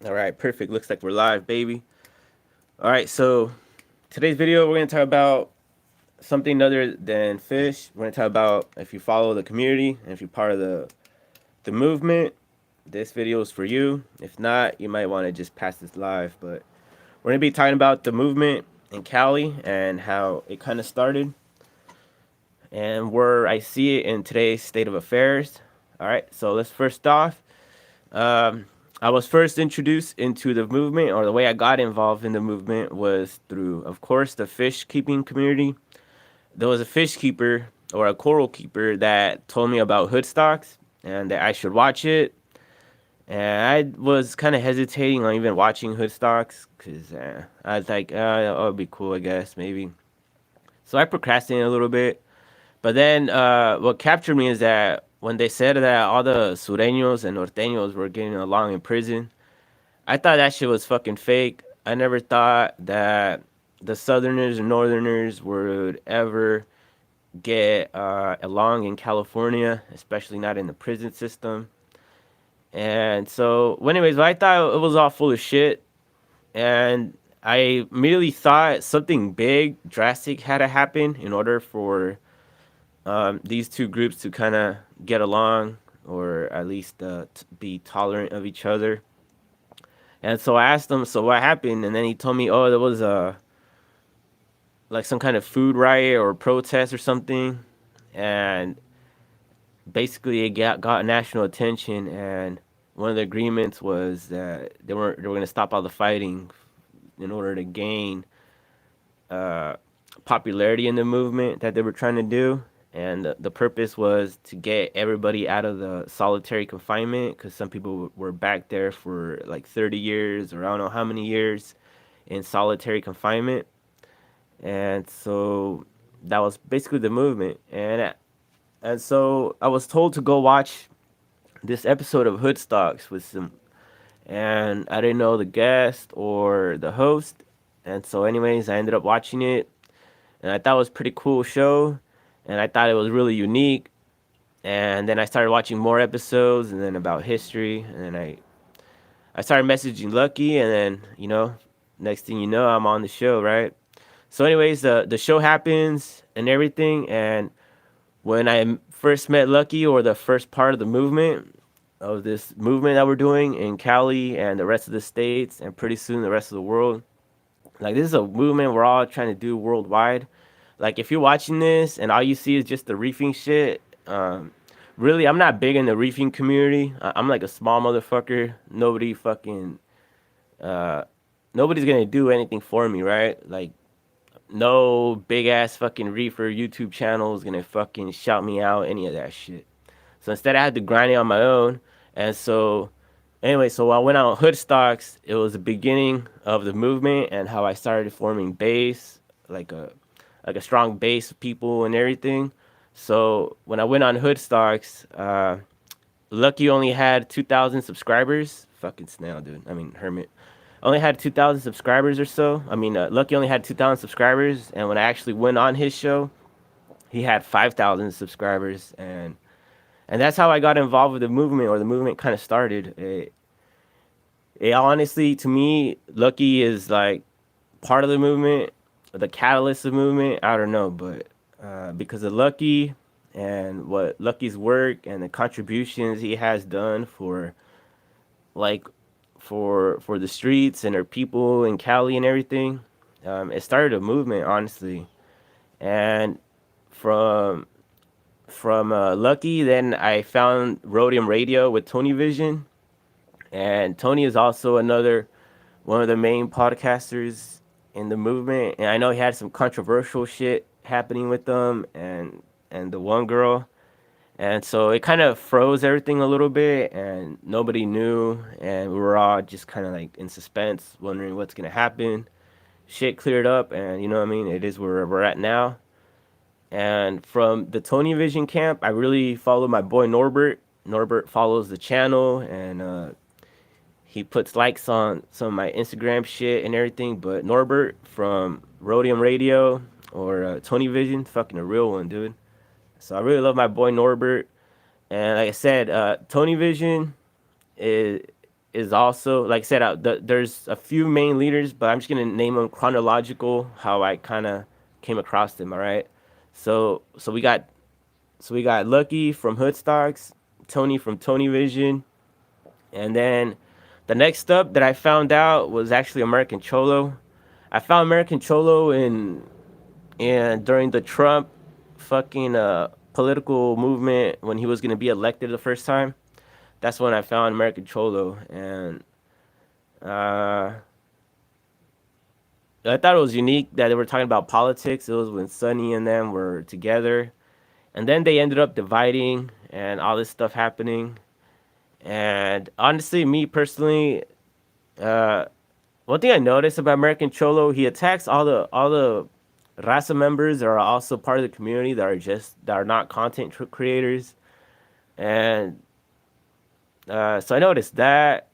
All right, perfect. Looks like we're live, baby. All right, so today's video, we're going to talk about something other than fish. We're going to talk about if you follow the community and if you're part of the movement, this video is for you. If not, you might want to just pass this live. But we're going to be talking about the movement in Cali and how it kind of started and where I see it in today's state of affairs. All right, so let's first off, um, I was first introduced into the movement, or the way I got involved in the movement was through, of course, the fish keeping community. There was a fish keeper or a coral keeper that told me about hood stocks and that I should watch it. And I was kind of hesitating on even watching hood stocks because I was like, oh, it'll be cool, I guess, maybe. So I procrastinated a little bit. But then what captured me is that when they said that all the sureños and norteños were getting along in prison, I thought that shit was fucking fake. I never thought that the Southerners and Northerners would ever get along in California, especially not in the prison system. And so, well, anyways, I thought it was all full of shit. And I immediately thought something big, drastic had to happen in order for these two groups to kind of get along or at least be tolerant of each other. And so I asked him, so what happened? And then he told me, oh, there was a like some kind of food riot or protest or something, and basically it got national attention. And one of the agreements was that they were going to stop all the fighting in order to gain uh, popularity in the movement that they were trying to do. And the purpose was to get everybody out of the solitary confinement because some people were back there for like 30 years or I don't know how many years in solitary confinement. And so that was basically the movement. And so I was told to go watch this episode of Hood Stocks with some, and I didn't know the guest or the host. And so, anyways, I ended up watching it, and I thought it was a pretty cool show, and I thought it was really unique. And then I started watching more episodes, and then about history, and then I started messaging Lucky, and then next thing you know, I'm on the show, right? So, anyways, the show happens and everything, and when I first met Lucky, or the first part of the movement of this movement that we're doing in Cali and the rest of the states, and pretty soon the rest of the world, like this is a movement we're all trying to do worldwide. Like if you're watching this and all you see is just the reefing shit, really, I'm not big in the reefing community. I'm like a small motherfucker. Uh, nobody's gonna do anything for me, right? Like no big ass fucking reefer YouTube channel is gonna fucking shout me out, any of that shit. So instead, I had to grind it on my own. And so, anyway, so I went on Hood Stocks. It was the beginning of the movement and how I started forming base, like a strong base of people and everything. So when I went on Hood Stocks, Lucky only had 2,000 subscribers. Fucking snail, dude. I mean, Hermit only had 2,000 subscribers or so. I mean, Lucky only had 2,000 subscribers, and when I actually went on his show, he had 5,000 subscribers, and that's how I got involved with the movement, or the movement kind of started. It honestly, to me, Lucky is like part of the movement, the catalyst of the movement. I don't know, but because of Lucky and what Lucky's work and the contributions he has done for like for the streets and our people in Cali and everything. It started a movement, honestly, and from Lucky, then I found Rhodium Radio with Tony Vision, and Tony is also another one of the main podcasters in the movement. And I know he had some controversial shit happening with them and the one girl. And so it kind of froze everything a little bit, and nobody knew, and we were all just kind of like in suspense, wondering what's gonna happen. Shit cleared up, and you know what I mean. It is where we're at now. And from the Tony Vision camp, I really follow my boy Norbert. Norbert follows the channel, and he puts likes on some of my Instagram shit and everything. But Norbert from Rhodium Radio or Tony Vision, fucking a real one, dude. So I really love my boy Norbert. And like I said, Tony Vision is is also, like I said, there's a few main leaders, but I'm just gonna name them chronological how I kind of came across them. All right, so we got Lucky from Hoodstocks, Tony from Tony Vision, and then the next up that I found out was actually American Cholo. I found American Cholo in during the Trump fucking political movement when he was gonna be elected the first time. That's when I found American Cholo, and uh, I thought it was unique that they were talking about politics. It was when Sonny and them were together, and then they ended up dividing and all this stuff happening. And honestly, me personally, uh, one thing I noticed about American Cholo, he attacks all the Raza members that are also part of the community that are not content creators, and so I noticed that.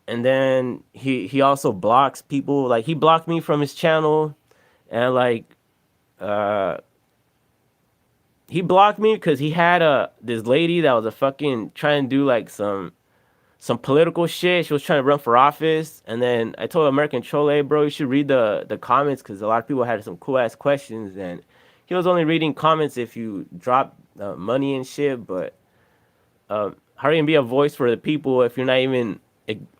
And then he also blocks people. Like he blocked me from his channel, and like uh, he blocked me because he had this lady that was a fucking trying to do like some political shit. She was trying to run for office, and then I told American Chole, hey, bro, you should read the comments because a lot of people had some cool ass questions, and he was only reading comments if you drop money and shit. But how are you gonna be a voice for the people if you're not even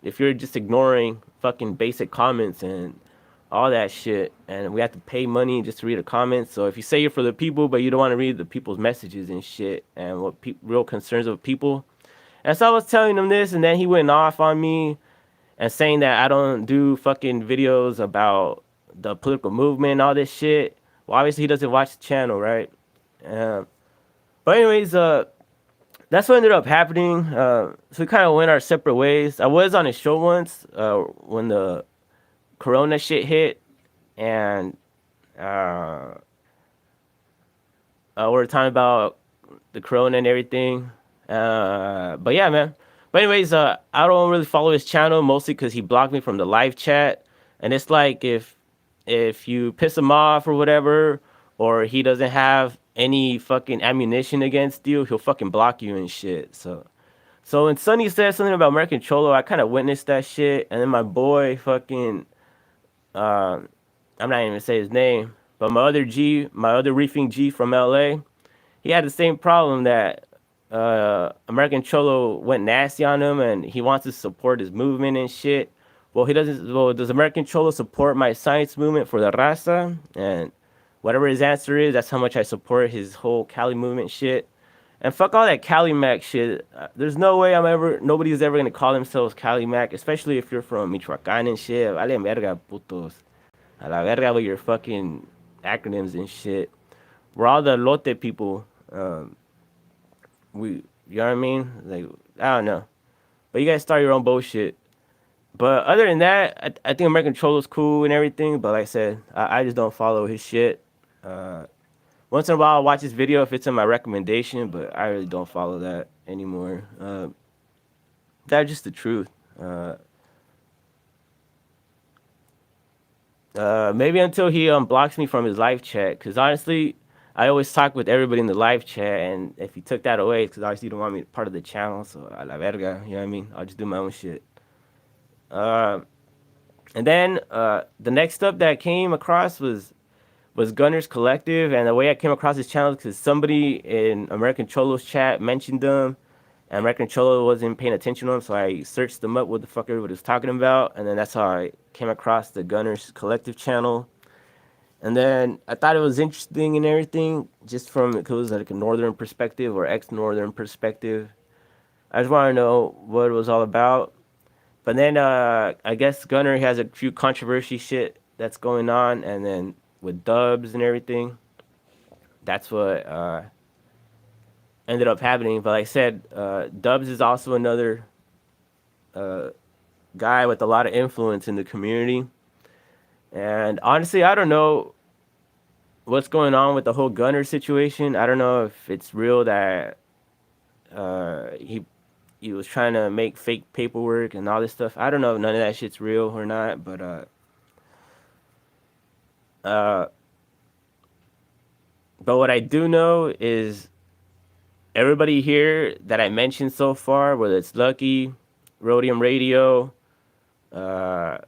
if you're just ignoring fucking basic comments and all that shit? And we have to pay money just to read the comments. So if you say you're for the people, but you don't want to read the people's messages and shit and what real concerns of people. And so I was telling him this, and then he went off on me and saying that I don't do fucking videos about the political movement and all this shit. Well, obviously he doesn't watch the channel, right? But anyways, that's what ended up happening. So we kind of went our separate ways. I was on his show once when the Corona shit hit, and we were talking about the Corona and everything. But yeah, man. But anyways, I don't really follow his channel mostly because he blocked me from the live chat, and it's like if you piss him off or whatever, or he doesn't have any fucking ammunition against you, he'll fucking block you and shit. So when Sonny said something about American Cholo, I kind of witnessed that shit, and then my boy fucking I'm not even gonna say his name, but my other reefing G from LA, he had the same problem that American Cholo went nasty on him, and he wants to support his movement and shit. Well, he doesn't. Well, does American Cholo support my science movement for the Raza? And whatever his answer is, that's how much I support his whole Cali movement shit. And fuck all that Cali Mac shit. There's no way nobody's ever gonna call themselves Cali Mac, especially if you're from Michoacan and shit. Vale verga, putos. A la verga with your fucking acronyms and shit. We're all the Lote people. You know what I mean? Like, I don't know. But you guys start your own bullshit. But other than that, I think American Troll is cool and everything. But like I said, I just don't follow his shit. Once in a while, I'll watch his video if it's in my recommendation, but I really don't follow that anymore. That's just the truth. Maybe until he blocks me from his live chat, because honestly, I always talk with everybody in the live chat, and if he took that away, because obviously you don't want me part of the channel, so a la verga, you know what I mean? I'll just do my own shit. And then the next up that I came across was Gunner's Collective, and the way I came across his channel is because somebody in American Cholo's chat mentioned them, and American Cholo wasn't paying attention to them, so I searched them up what the fuck everybody was talking about, and then that's how I came across the Gunner's Collective channel. And then I thought it was interesting and everything, just from because it was like a northern perspective or ex-northern perspective. I just want to know what it was all about. But then I guess Gunner has a few controversy shit that's going on, and then with dubs and everything, that's what ended up happening. But like I said, Dubs is also another guy with a lot of influence in the community. And honestly, I don't know what's going on with the whole Gunner situation. I don't know if it's real that he was trying to make fake paperwork and all this stuff. I don't know if none of that shit's real or not, but what I do know is everybody here that I mentioned so far, whether it's Lucky, Rhodium Radio, uh,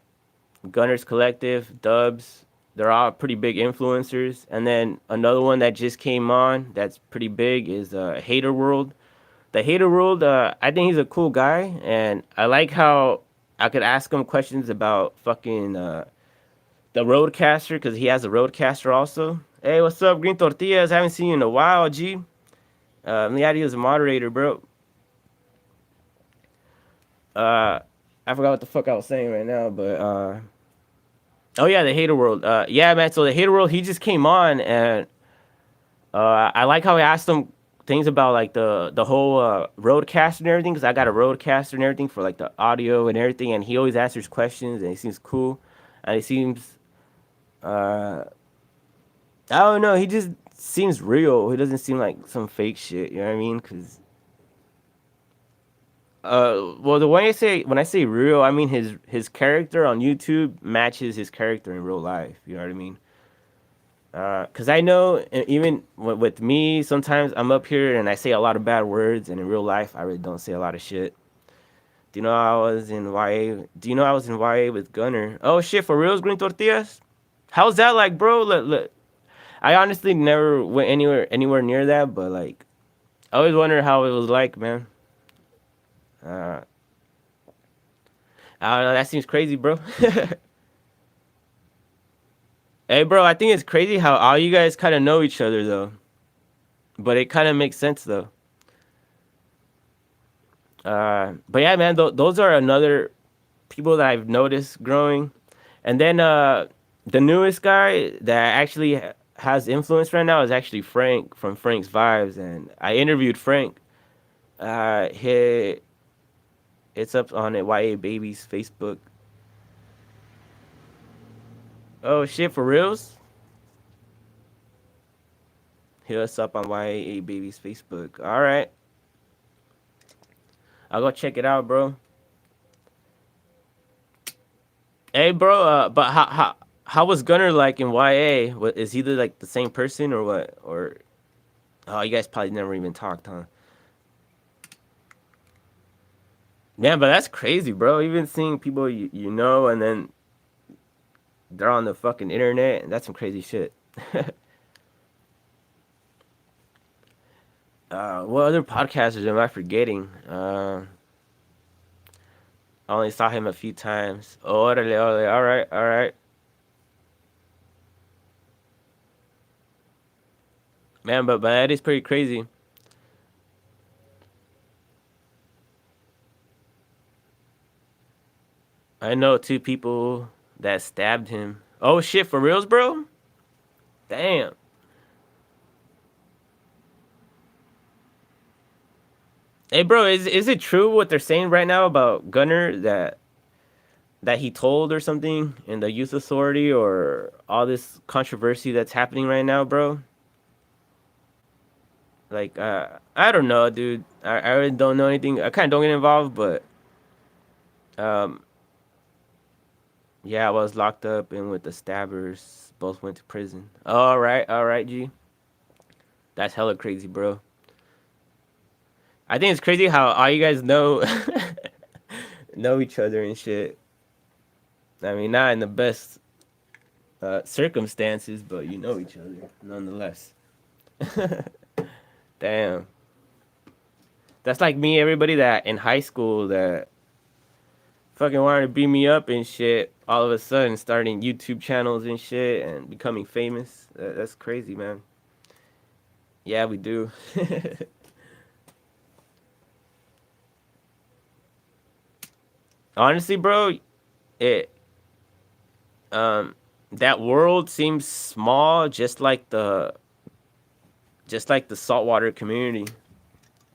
Gunners Collective, Dubs. They're all pretty big influencers. And then another one that just came on that's pretty big is Hater World. The Hater World, I think he's a cool guy, and I like how I could ask him questions about fucking the Roadcaster because he has a Roadcaster also. Hey, what's up, Green Tortillas? Haven't seen you in a while, G. Liadi is a moderator, bro. I forgot what the fuck I was saying right now, but oh yeah, the Hater World. Yeah, man. So the Hater World, he just came on, and I like how I asked him things about like the whole Roadcaster and everything, because I got a Roadcaster and everything for like the audio and everything, and he always answers questions, and he seems cool, and he seems I don't know, he just seems real. He doesn't seem like some fake shit. You know what I mean? Because well, the way I say when I say real, I mean his character on YouTube matches his character in real life. You know what I mean? Cause I know even with me, sometimes I'm up here and I say a lot of bad words, and in real life, I really don't say a lot of shit. Do you know I was in YA? Do you know I was in YA with Gunner? Oh shit, for reals, Green Tortillas? How's that like, bro? Look, I honestly never went anywhere near that, but like, I always wonder how it was like, man. Uh, I don't know. That seems crazy, bro. Hey, bro, I think it's crazy how all you guys kind of know each other though, but it kind of makes sense though. But yeah, man, those are another people that I've noticed growing. And then the newest guy that actually has influence right now is actually Frank from Frank's Vibes, and I interviewed Frank. He it's up on it YA Baby's Facebook. Oh shit, for reals? Hit us up on YA Baby's Facebook. All right, I'll go check it out, bro. Hey, bro. But how was Gunner like in YA? What is he like the same person or what? Or oh, you guys probably never even talked, huh? Yeah, but that's crazy, bro. Even seeing people you know, and then they're on the fucking internet, and that's some crazy shit. What other podcasters am I forgetting? I only saw him a few times. Orale, orale. All right, all right. Man, but that is pretty crazy. I know two people that stabbed him. Oh shit, for reals, bro? Damn. Hey, bro, is it true what they're saying right now about Gunner that he told or something in the youth authority or all this controversy that's happening right now, bro? Like, I don't know, dude. I really don't know anything. I kind of don't get involved, but um, yeah, I was locked up and with the stabbers both went to prison. All right, G. That's hella crazy, bro. I think it's crazy how all you guys know know each other and shit. I mean, not in the best circumstances, but you know each other nonetheless. Damn. That's like me, everybody that in high school that fucking wanted to beat me up and shit, all of a sudden starting YouTube channels and shit and becoming famous. That's crazy, man. Yeah, we do. Honestly, bro, it that world seems small, just like the saltwater community.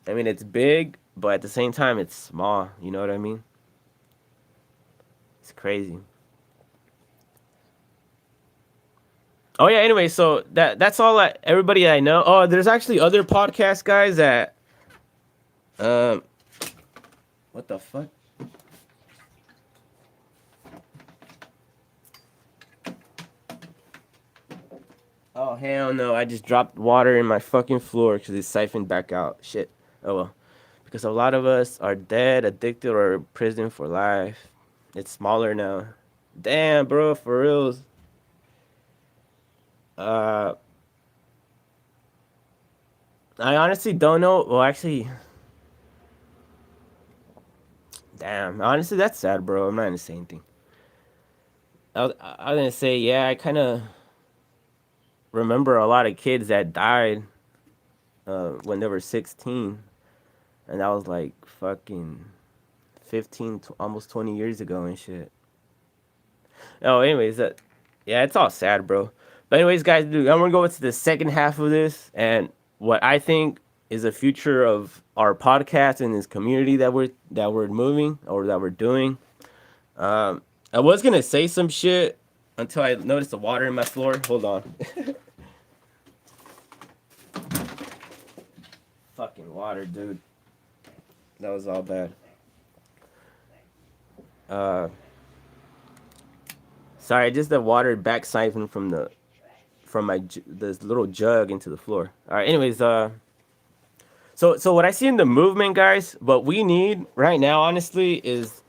I mean, it's big, but at the same time, it's small. You know what I mean? It's crazy. Oh yeah. Anyway, so that's all. Everybody I know. Oh, there's actually other podcast guys that. Um. What the fuck? Oh hell no! I just dropped water in my fucking floor because it siphoned back out. Shit. Oh well. because a lot of us are dead, addicted, or in prison for life. It's smaller now. Damn, bro, for reals. Uh, I honestly don't know. Well, actually, damn. Honestly, that's sad, bro. I'm not gonna say anything. I was gonna say, yeah, I kind of remember a lot of kids that died when they were 16, and that was like fucking 15, almost 20 years ago and shit. Oh, anyways, yeah, it's all sad, bro. But anyways, guys, dude, I'm gonna go into the second half of this and what I think is the future of our podcast and this community that we're moving or that we're doing. I was gonna say some shit until I noticed the water in my floor. Hold on. Fucking water, dude. That was all bad. Uh, Sorry, just the water back siphoned from this little jug into the floor. All right. Anyways, so what I see in the movement, guys, what we need right now, honestly, is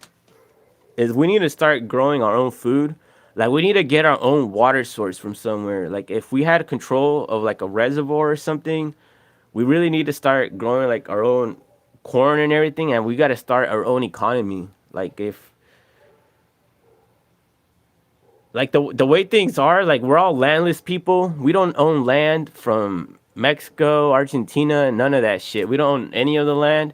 we need to start growing our own food. Like we need to get our own water source from somewhere. Like if we had control of like a reservoir or something, we really need to start growing like our own corn and everything, and we got to start our own economy. Like if like the way things are, like we're all landless people. We don't own land from Mexico, Argentina, none of that shit. We don't own any of the land,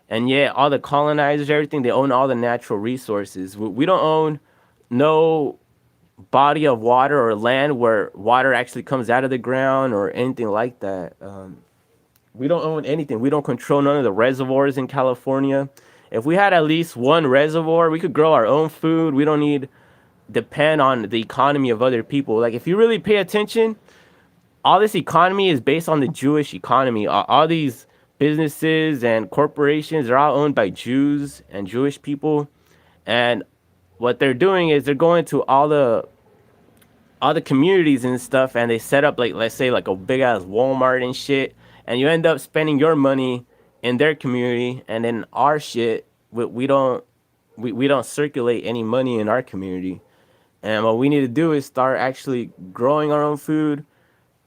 and yet all the colonizers, everything, they own all the natural resources. We don't own no body of water or land where water actually comes out of the ground or anything like that. We don't own anything. We don't control none of the reservoirs in California. If we had at least one reservoir, we could grow our own food. We don't need depend on the economy of other people. Like if you really pay attention, all this economy is based on the Jewish economy. All these businesses and corporations are all owned by Jews and Jewish people, and what they're doing is they're going to all the communities and stuff, and they set up like let's say like a big ass Walmart and shit, and you end up spending your money in their community, and then our shit we don't circulate any money in our community. And what we need to do is start actually growing our own food.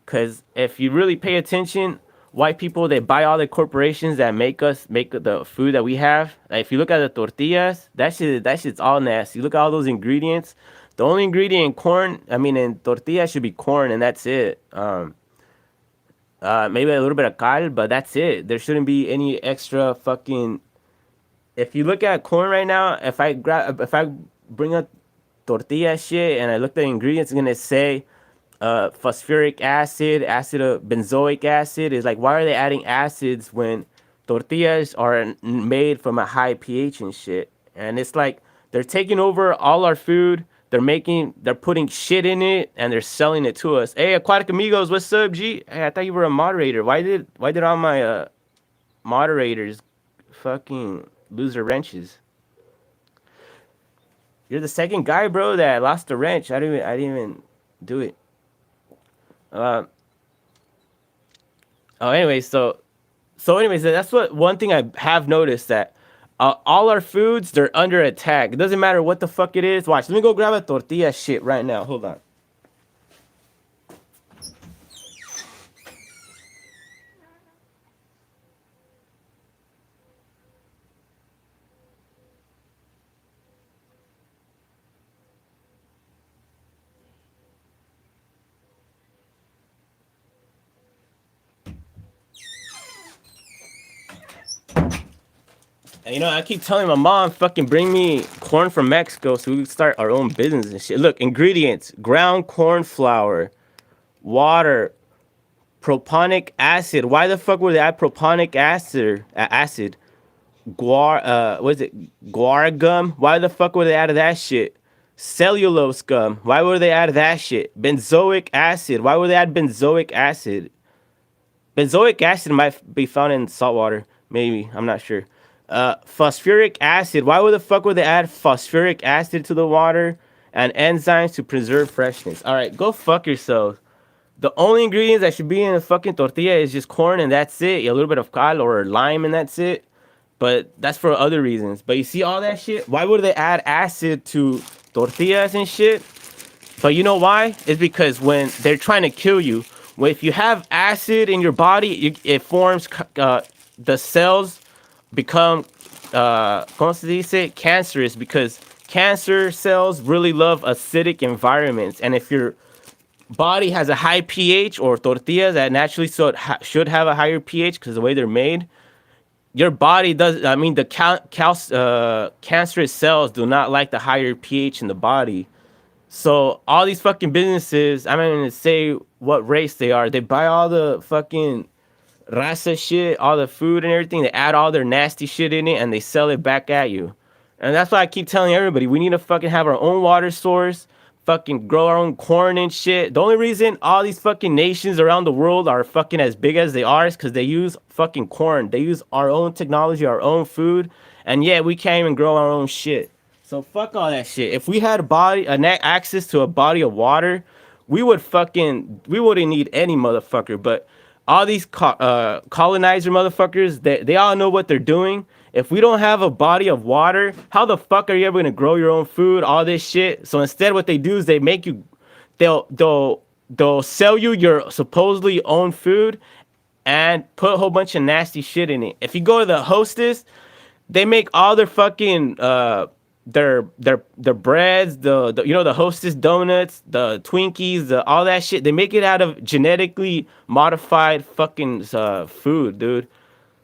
Because if you really pay attention, white people, they buy all the corporations that make the food that we have. Like if you look at the tortillas, that shit's all nasty. You look at all those ingredients. The only ingredient in corn, I mean, in tortilla should be corn, and that's it. Maybe a little bit of cal, but that's it. There shouldn't be any extra fucking. If you look at corn right now, if I bring up tortilla shit and I look at the ingredients, it's gonna say phosphoric acid, acid of benzoic acid. Is like, why are they adding acids when tortillas are made from a high pH and shit? And it's like they're taking over all our food. They're putting shit in it and they're selling it to us. Hey, Aquatic Amigos, what's up, G? Hey, I thought you were a moderator. Why did all my moderators fucking lose their wrenches? You're the second guy, bro, that lost a wrench. I didn't even do it. Uh, anyways, anyways, that's what one thing I have noticed that all our foods, they're under attack. It doesn't matter what the fuck it is. Watch, let me go grab a tortilla shit right now. Hold on. And I keep telling my mom, fucking bring me corn from Mexico so we can start our own business and shit. Look, ingredients: ground corn flour, water, proponic acid. Why the fuck would they add proponic acid? What is it? Guar gum. Why the fuck would they add that shit? Cellulose gum. Why would they add that shit? Benzoic acid. Why would they add benzoic acid? Benzoic acid might be found in salt water. Maybe. I'm not sure. Phosphoric acid. Why would the fuck would they add phosphoric acid to the water? And enzymes to preserve freshness. All right, go fuck yourself. The only ingredients that should be in a fucking tortilla is just corn, and that's it. A little bit of cal or lime, and that's it. but that's for other reasons. But you see all that shit. Why would they add acid to tortillas and shit? But you know why? It's because when they're trying to kill you, if you have acid in your body, it forms the cells become ¿cómo se dice? Cancerous, because cancer cells really love acidic environments. And if your body has a high pH, or tortillas that naturally should have a higher pH because the way they're made, your body does. I mean, the cancerous cells do not like the higher pH in the body. So all these fucking businesses, I'm not gonna say what race they are, they buy all the fucking Raza shit, all the food and everything. They add all their nasty shit in it and they sell it back at you. And that's why I keep telling everybody, we need to fucking have our own water source, fucking grow our own corn and shit. The only reason all these fucking nations around the world are fucking as big as they are is because they use fucking corn. They use our own technology, our own food, and yet we can't even grow our own shit. So fuck all that shit. If we had access to a body of water, we wouldn't need any motherfucker. But all these colonizer motherfuckers, they all know what they're doing. If we don't have a body of water, how the fuck are you ever gonna grow your own food? All this shit. So instead, what they do is they'll sell you your supposedly own food and put a whole bunch of nasty shit in it. If you go to the Hostess, they make all their fucking their breads, the Hostess donuts, the Twinkies, all that shit. They make it out of genetically modified fucking food, dude.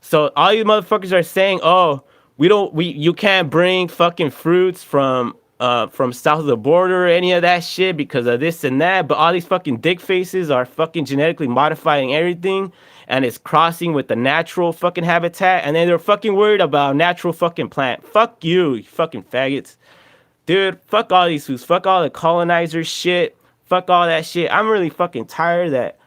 So all you motherfuckers are saying, oh, you can't bring fucking fruits from south of the border or any of that shit because of this and that. But all these fucking dick faces are fucking genetically modifying everything, and it's crossing with the natural fucking habitat, and then they're fucking worried about natural fucking plant. Fuck you fucking faggots. Dude, fuck all these foods. Fuck all the colonizer shit. Fuck all that shit. I'm really fucking tired that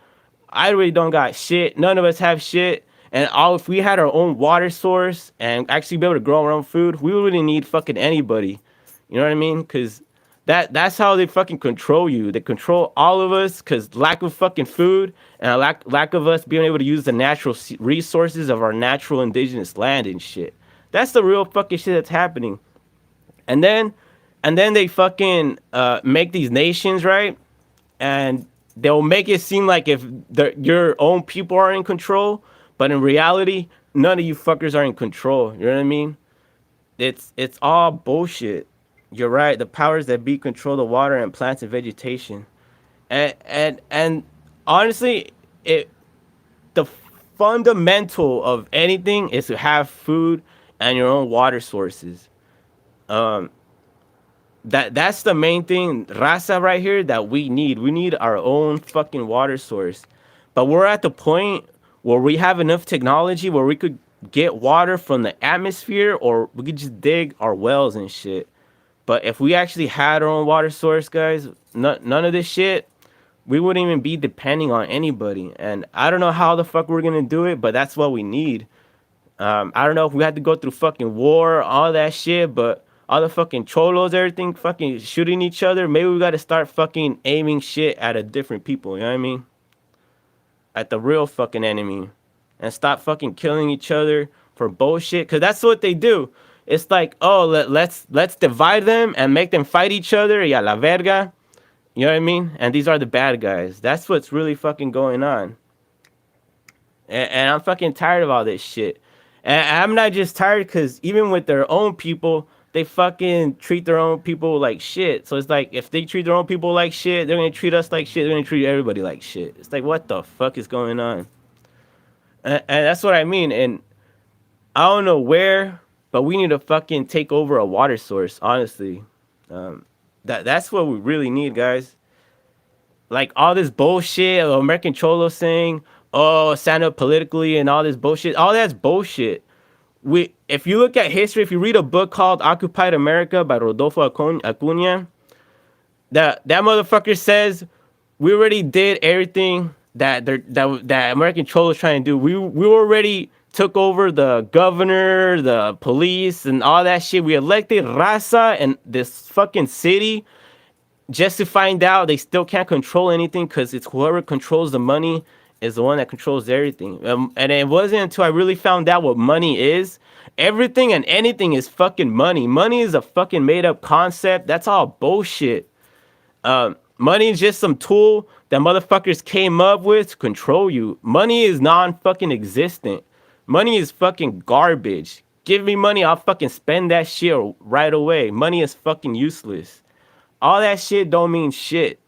I really don't got shit. None of us have shit. And if we had our own water source and actually be able to grow our own food, we wouldn't need fucking anybody. You know what I mean? Because that's how they fucking control you. They control all of us because lack of fucking food and a lack of us being able to use the natural resources of our natural indigenous land and shit. That's the real fucking shit that's happening. And then they fucking make these nations, right? And they'll make it seem like if your own people are in control, but in reality, none of you fuckers are in control. You know what I mean? It's all bullshit. You're right. The powers that be control the water and plants and vegetation. And honestly, the fundamental of anything is to have food and your own water sources. That's the main thing, Raza, right here, that we need. We need our own fucking water source. But we're at the point where we have enough technology where we could get water from the atmosphere, or we could just dig our wells and shit. But if we actually had our own water source, guys, none of this shit, we wouldn't even be depending on anybody. And I don't know how the fuck we're gonna do it, but that's what we need. I don't know if we had to go through fucking war, all that shit, but all the fucking cholos, everything fucking shooting each other, maybe we gotta start fucking aiming shit at a different people, you know what I mean? At the real fucking enemy, and stop fucking killing each other for bullshit, because that's what they do. It's like, oh, let's divide them and make them fight each other, y a la verga, you know what I mean? And these are the bad guys. That's what's really fucking going on. And I'm fucking tired of all this shit. And I'm not just tired because even with their own people, they fucking treat their own people like shit. So it's like, if they treat their own people like shit, they're going to treat us like shit. They're going to treat everybody like shit. It's like, what the fuck is going on? And that's what I mean. And I don't know where, but we need to fucking take over a water source, honestly. That's what we really need, guys. Like, all this bullshit of American Cholo saying, oh, stand up politically and all this bullshit. All that's bullshit. If you look at history, if you read a book called Occupied America by Rodolfo Acuna, that motherfucker says we already did everything that American Cholo is trying to do. We already took over the governor, the police, and all that shit. We elected Raza in this fucking city just to find out they still can't control anything because it's whoever controls the money is the one that controls everything. And it wasn't until I really found out what money is Everything and anything is fucking money. Money is a fucking made up concept. That's all bullshit. Money is just some tool that motherfuckers came up with to control you. Money is non fucking existent. Money is fucking garbage. Give me money, I'll fucking spend that shit right away. Money is fucking useless. All that shit don't mean shit.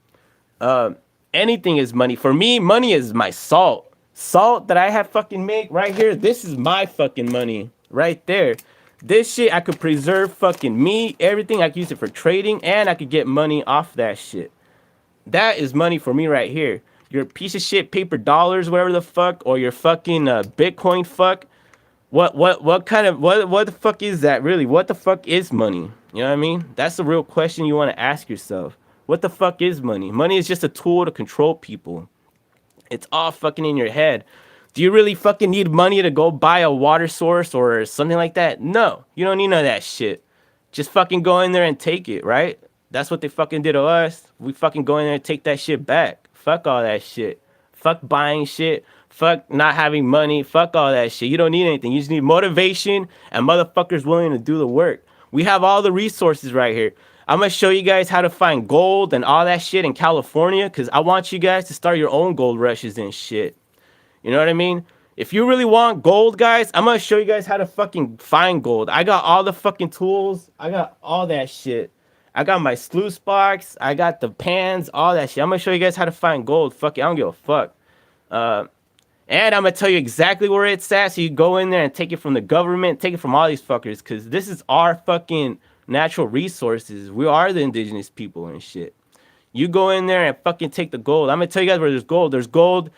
Anything is money. For me, money is my salt. Salt that I have fucking make right here. This is my fucking money right there. This shit I could preserve fucking meat, everything. I could use it for trading, and I could get money off that shit. That is money for me right here. Your piece of shit paper dollars, whatever the fuck, or your fucking Bitcoin fuck. What kind of what the fuck is that really? What the fuck is money? You know what I mean? That's the real question you want to ask yourself. What the fuck is money? Money is just a tool to control people. It's all fucking in your head. Do you really fucking need money to go buy a water source or something like that? No, you don't need none of that shit. Just fucking go in there and take it, right? That's what they fucking did to us. We fucking go in there and take that shit back. Fuck all that shit. Fuck buying shit. Fuck not having money. Fuck all that shit. You don't need anything. You just need motivation and motherfuckers willing to do the work. We have all the resources right here. I'm going to show you guys how to find gold and all that shit in California because I want you guys to start your own gold rushes and shit. You know what I mean? If you really want gold, guys, I'm going to show you guys how to fucking find gold. I got all the fucking tools. I got all that shit. I got my sluice box. I got the pans, all that shit. I'm going to show you guys how to find gold. Fuck it. I don't give a fuck. And I'm going to tell you exactly where it's at so you go in there and take it from the government, take it from all these fuckers because this is our fucking natural resources. We are the indigenous people and shit. You go in there and fucking take the gold. I'm going to tell you guys where there's gold. There's gold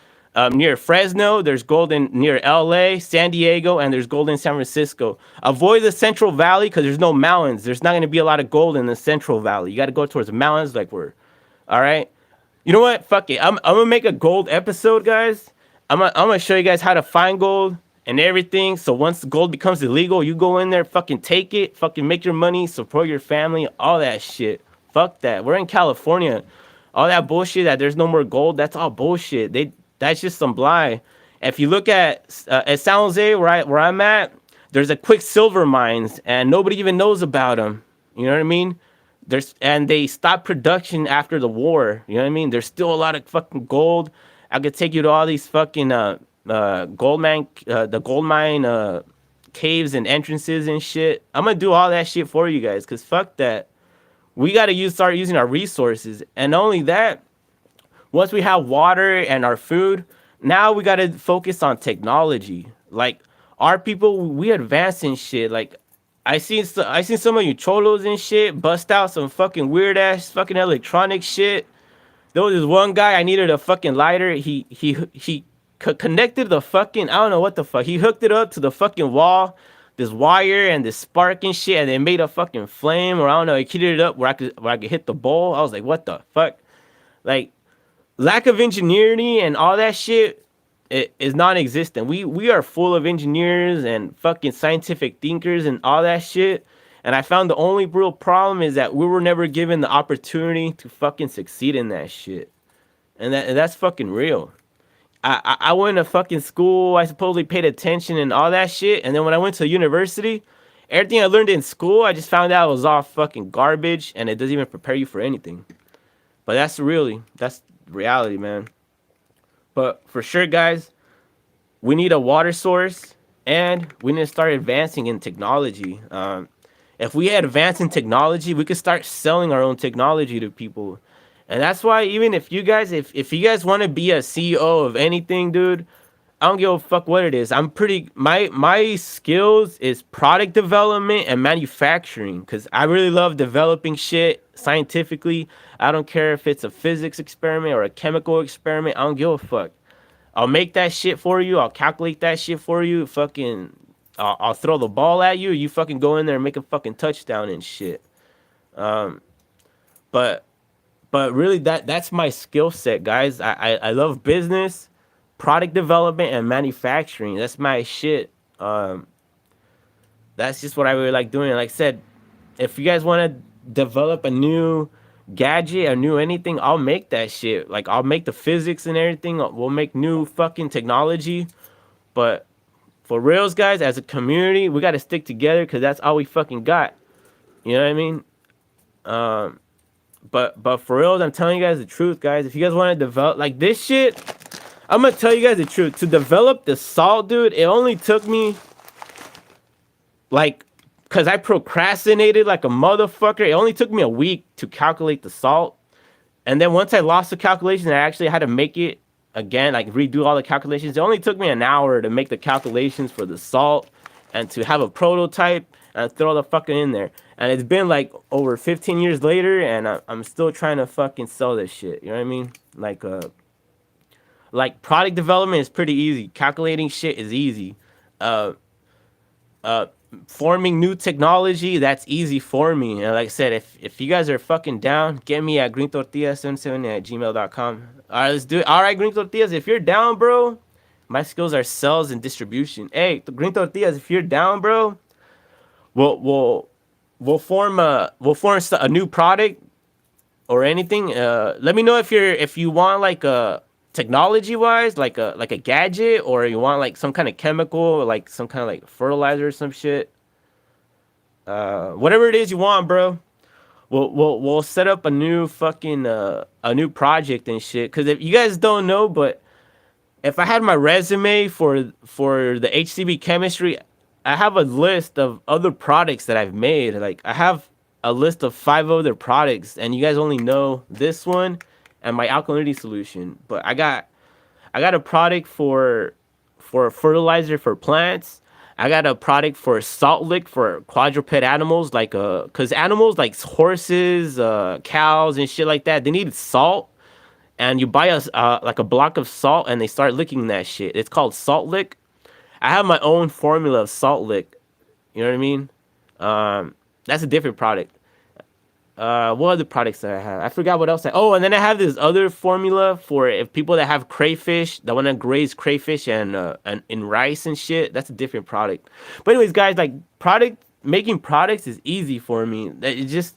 near Fresno. There's gold near LA, San Diego, and there's gold in San Francisco. Avoid the Central Valley because there's no mountains. There's not going to be a lot of gold in the Central Valley. You got to go towards the mountains like we're. All right? You know what? Fuck it. I'm going to make a gold episode, guys. I'm gonna show you guys how to find gold and everything. So once gold becomes illegal, you go in there, fucking take it, fucking make your money, support your family, all that shit. Fuck that. We're in California. All that bullshit that there's no more gold, that's all bullshit. That's just some lie. If you look at San Jose, where I'm at, there's a Quicksilver mines, and nobody even knows about them. You know what I mean? And they stopped production after the war. You know what I mean? There's still a lot of fucking gold. I could take you to all these fucking the gold mine caves and entrances and shit. I'm gonna do all that shit for you guys, cause fuck that. We gotta start using our resources, and not only that, once we have water and our food, now we gotta focus on technology. Like our people, we advance in shit. Like I seen some of you cholos and shit bust out some fucking weird ass fucking electronic shit. There was this one guy, I needed a fucking lighter. He connected the fucking, I don't know what the fuck. He hooked it up to the fucking wall, this wire and this spark and shit, and it made a fucking flame, or I don't know, he heated it up where I could hit the bowl. I was like, what the fuck? Like, lack of ingenuity and all that shit is non-existent. We are full of engineers and fucking scientific thinkers and all that shit. And I found the only real problem is that we were never given the opportunity to fucking succeed in that shit. And that's fucking real. I went to fucking school. I supposedly paid attention and all that shit. And then when I went to university, everything I learned in school, I just found out it was all fucking garbage. And it doesn't even prepare you for anything. But that's reality, man. But for sure, guys, we need a water source. And we need to start advancing in technology. If we advance in technology, we could start selling our own technology to people. And that's why even if you guys want to be a CEO of anything, dude, I don't give a fuck what it is. My skills is product development and manufacturing because I really love developing shit scientifically. I don't care if it's a physics experiment or a chemical experiment. I don't give a fuck. I'll make that shit for you. I'll calculate that shit for you. Fucking I'll throw the ball at you. You fucking go in there and make a fucking touchdown and shit. But really that's my skill set, guys. I love business, product development, and manufacturing. That's my shit. That's just what I really like doing. Like I said, if you guys want to develop a new gadget, a new anything, I'll make that shit. Like I'll make the physics and everything. We'll make new fucking technology. But For reals, guys, as a community, we got to stick together because that's all we fucking got. You know what I mean? Um, but for reals, I'm telling you guys the truth, guys. If you guys want to develop like this shit, I'm gonna tell you guys the truth. To develop the salt, dude, it only took me like, cause I procrastinated like a motherfucker. It only took me a week to calculate the salt, and then once I lost the calculation, I actually had to make it again, like redo all the calculations. It only took me an hour to make the calculations for the salt and to have a prototype and throw the fucking in there. And it's been like over 15 years later, and I'm still trying to fucking sell this shit. You know what I mean? Like product development is pretty easy. Calculating shit is easy. Uh, uh, Forming new technology, that's easy for me. And like I said, if you guys are fucking down, get me at greentortillas77@gmail.com. All right, let's do it. All right, Green Tortillas, if you're down, bro, my skills are sales and distribution. Hey, the Green Tortillas, if you're down, bro, we'll form a new product or anything. Let me know if you want like a technology wise, like a gadget, or you want like some kind of chemical, like some kind of like fertilizer or some shit. Whatever it is you want, bro. We'll set up a new fucking a new project and shit. Cause if you guys don't know, but if I had my resume for the HCB chemistry, I have a list of other products that I've made. Like I have a list of 5 other products, and you guys only know this one and my alkalinity solution. But I got a product for fertilizer for plants. I got a product for salt lick for quadruped animals, like cause animals like horses, cows, and shit like that, they need salt, and you buy a like a block of salt, and they start licking that shit. It's called salt lick. I have my own formula of salt lick. You know what I mean? That's a different product. What other products that I have? I forgot what else. And then I have this other formula for if people that have crayfish, that want to graze crayfish and in rice and shit. That's a different product. But anyways, guys, like making products is easy for me. It just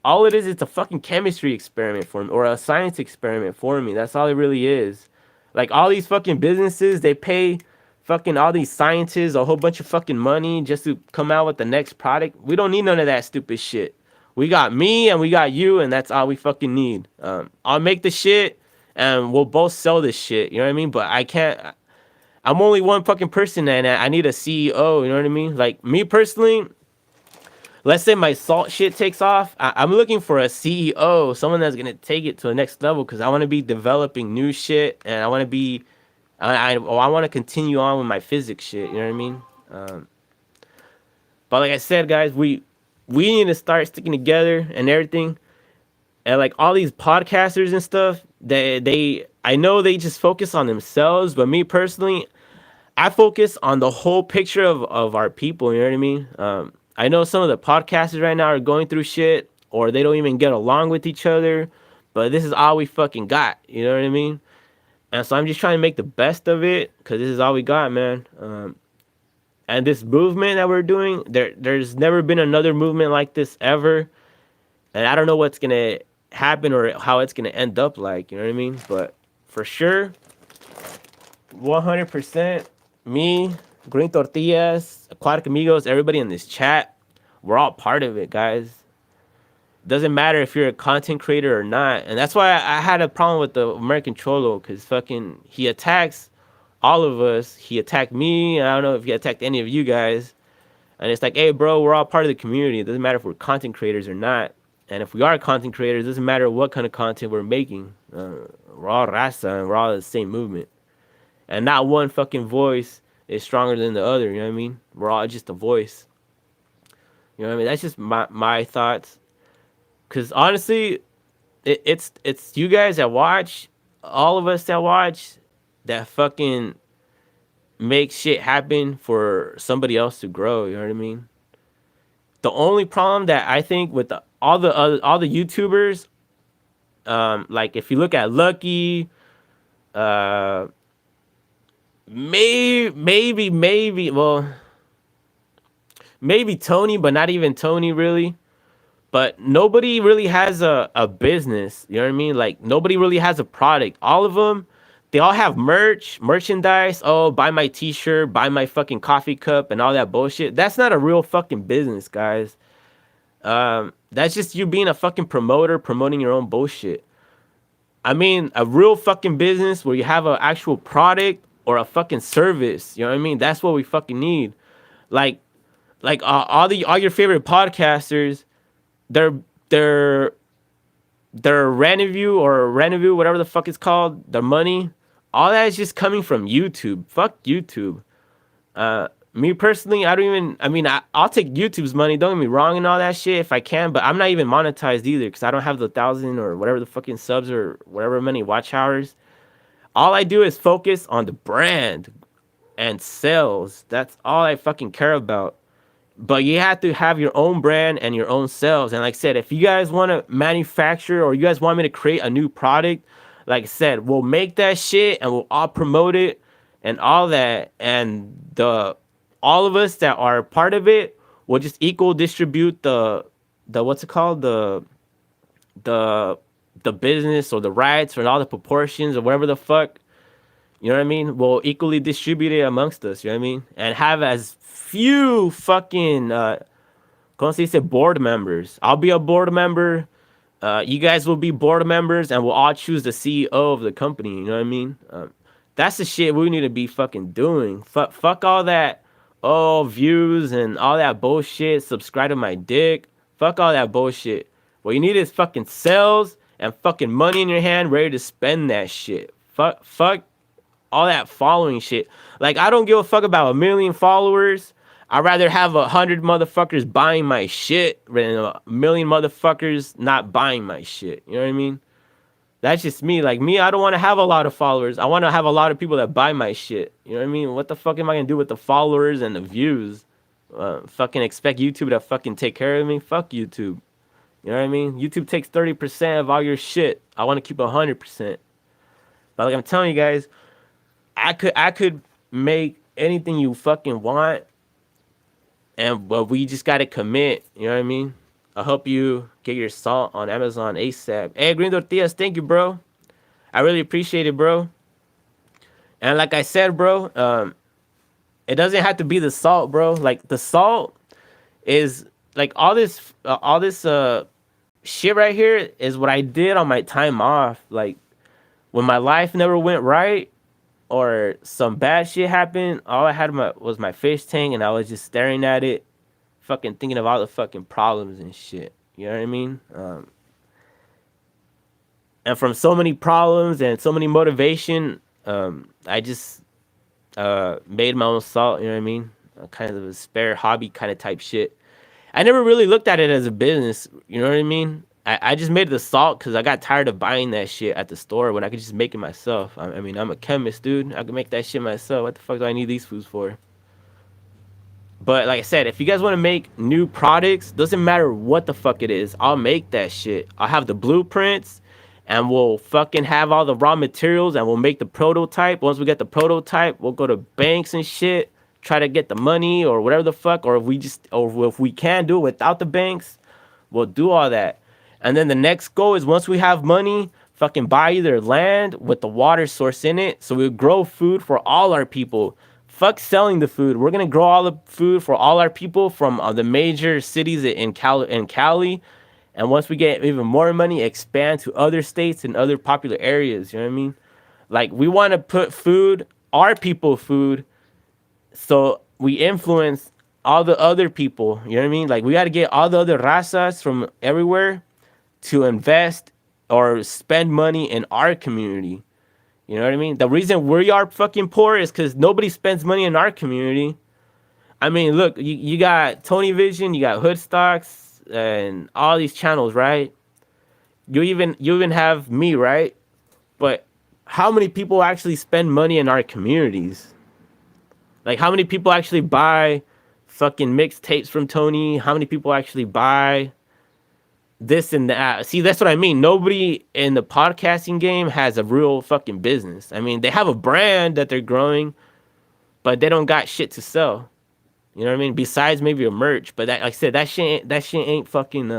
all it is, it's a fucking chemistry experiment for me, or a science experiment for me. That's all it really is. Like all these fucking businesses, they pay fucking all these scientists a whole bunch of fucking money just to come out with the next product. We don't need none of that stupid shit. We got me and we got you, and that's all we fucking need. I'll make the shit, and we'll both sell this shit. You know what I mean? But I can't. I'm only one fucking person, and I need a CEO. You know what I mean? Like me personally, let's say my salt shit takes off. I'm looking for a CEO, someone that's gonna take it to the next level, because I want to be developing new shit, and I want to be. I want to continue on with my physics shit. You know what I mean? But like I said, guys, we need to start sticking together and everything. And like all these podcasters and stuff, I know they just focus on themselves, but me personally, I focus on the whole picture of our people. You know what I mean? I know some of the podcasters right now are going through shit, or they don't even get along with each other, but this is all we fucking got. You know what I mean? And so I'm just trying to make the best of it, because this is all we got, man. And this movement that we're doing, there's never been another movement like this ever. And I don't know what's going to happen or how it's going to end up like, you know what I mean? But for sure, 100%, me, Green Tortillas, Aquatic Amigos, everybody in this chat, we're all part of it, guys. Doesn't matter if you're a content creator or not. And that's why I had a problem with the American Cholo, because fucking he attacks all of us. He attacked me. I don't know if he attacked any of you guys. And it's like, hey, bro, we're all part of the community. It doesn't matter if we're content creators or not. And if we are content creators, it doesn't matter what kind of content we're making. We're all Raza, and we're all the same movement. And not one fucking voice is stronger than the other. You know what I mean? We're all just a voice. You know what I mean? That's just my thoughts. Because honestly, it's you guys that watch, all of us that watch, that fucking make shit happen for somebody else to grow. You know what I mean? The only problem that I think with all the YouTubers, like if you look at Lucky, maybe Tony, but not even Tony really. But nobody really has a business. You know what I mean? Like nobody really has a product. All of them, They all have merchandise. Oh, buy my t-shirt, buy my fucking coffee cup and all that bullshit. That's not a real fucking business, guys. That's just you being a fucking promoter, promoting your own bullshit. I mean, a real fucking business where you have an actual product or a fucking service. You know what I mean? That's what we fucking need. Like, all your favorite podcasters, their their their revenue, whatever the fuck it's called, their money, all that is just coming from YouTube. Fuck YouTube. Me personally, I don't even. I mean, I'll take YouTube's money. Don't get me wrong and all that shit if I can, but I'm not even monetized either because I don't have the 1,000 or whatever the fucking subs or whatever many watch hours. All I do is focus on the brand and sales. That's all I fucking care about. But you have to have your own brand and your own sales. And like I said, if you guys want to manufacture or you guys want me to create a new product, like I said, we'll make that shit and we'll all promote it and all that. And all of us that are part of it will just equal distribute the what's it called, the business or the rights or all the proportions or whatever the fuck. You know what I mean? We'll equally distribute it amongst us, you know what I mean? And have as few fucking, como se dice, board members. I'll be a board member. You guys will be board members, and we'll all choose the CEO of the company, you know what I mean? That's the shit we need to be fucking doing. Fuck all that, views and all that bullshit. Subscribe to my dick. Fuck all that bullshit. What you need is fucking sales and fucking money in your hand ready to spend that shit. Fuck all that following shit. Like, I don't give a fuck about 1 million followers. I'd rather have 100 motherfuckers buying my shit than 1 million motherfuckers not buying my shit. You know what I mean? That's just me. Like, me, I don't want to have a lot of followers. I want to have a lot of people that buy my shit. You know what I mean? What the fuck am I going to do with the followers and the views? Fucking expect YouTube to fucking take care of me? Fuck YouTube. You know what I mean? YouTube takes 30% of all your shit. I want to keep 100%. But like I'm telling you guys, I could make anything you fucking want, but we just gotta commit. You know what I mean? I'll help you get your salt on Amazon ASAP. Hey, Green Tortillas, thank you, bro. I really appreciate it, bro. And like I said, bro, it doesn't have to be the salt, bro. Like, the salt is like all this shit right here is what I did on my time off. Like, when my life never went right, or some bad shit happened, all I had was my fish tank, and I was just staring at it, fucking thinking of all the fucking problems and shit. You know what I mean? And from so many problems and so many motivation, I just made my own salt. You know what I mean? Kind of a spare hobby kind of type shit. I never really looked at it as a business. You know what I mean? I just made the salt because I got tired of buying that shit at the store when I could just make it myself. I mean, I'm a chemist, dude. I can make that shit myself. What the fuck do I need these foods for? But like I said, if you guys want to make new products, doesn't matter what the fuck it is, I'll make that shit. I'll have the blueprints, and we'll fucking have all the raw materials, and we'll make the prototype. Once we get the prototype, we'll go to banks and shit, try to get the money or whatever the fuck, or if we can do it without the banks, we'll do all that. And then the next goal is, once we have money, fucking buy either land with the water source in it, so we grow food for all our people. Fuck selling the food. We're gonna grow all the food for all our people from the major cities in Cali. And once we get even more money, expand to other states and other popular areas. You know what I mean? Like, we want to put food, our people food, so we influence all the other people. You know what I mean? Like, we got to get all the other razas from everywhere to invest or spend money in our community. You know what I mean? The reason we are fucking poor is because nobody spends money in our community. I mean, look, you got Tony Vision, you got Hood Stocks, and all these channels, right? You even have me, right? But how many people actually spend money in our communities? Like, how many people actually buy fucking mixtapes from Tony? How many people actually buy this and that? See, that's what I mean. Nobody in the podcasting game has a real fucking business. I mean, they have a brand that they're growing, but they don't got shit to sell. You know what I mean? Besides maybe a merch, but that, like I said, that shit ain't fucking.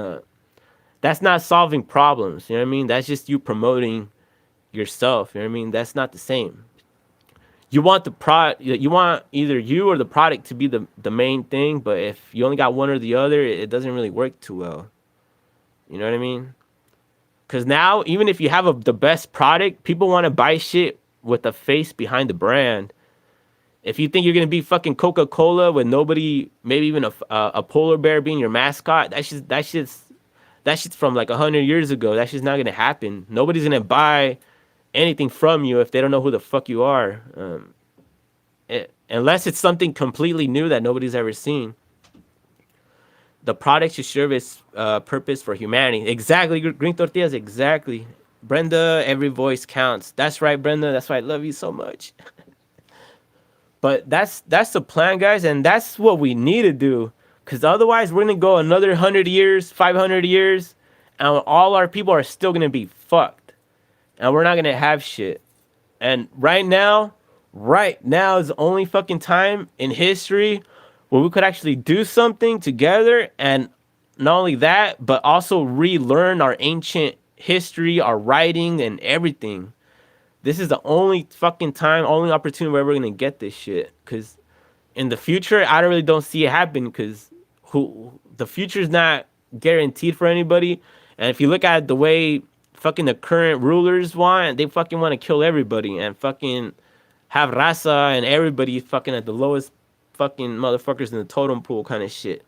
That's not solving problems. You know what I mean? That's just you promoting yourself. You know what I mean? That's not the same. You want you want either you or the product to be the main thing, but if you only got one or the other, it doesn't really work too well. You know what I mean? Because now, even if you have the best product, people want to buy shit with the face behind the brand. If you think you're gonna be fucking Coca-Cola with nobody, maybe even a polar bear being your mascot, that shit's from like 100 years ago. That shit's not gonna happen. Nobody's gonna buy anything from you if they don't know who the fuck you are, unless it's something completely new that nobody's ever seen. The product should serve its purpose for humanity. Exactly, green tortillas. Exactly, Brenda. Every voice counts. That's right, Brenda. That's why I love you so much. But that's the plan, guys, and that's what we need to do. Because otherwise, we're gonna go another 100 years, 500 years, and all our people are still gonna be fucked, and we're not gonna have shit. And right now is the only fucking time in history where we could actually do something together, and not only that, but also relearn our ancient history, our writing, and everything. This is the only fucking time, only opportunity where we're gonna get this shit. Cause in the future, I don't see it happen. Cause the future is not guaranteed for anybody. And if you look at the way fucking the current rulers want, they fucking want to kill everybody and fucking have Raza and everybody fucking at the lowest fucking motherfuckers in the totem pool kind of shit.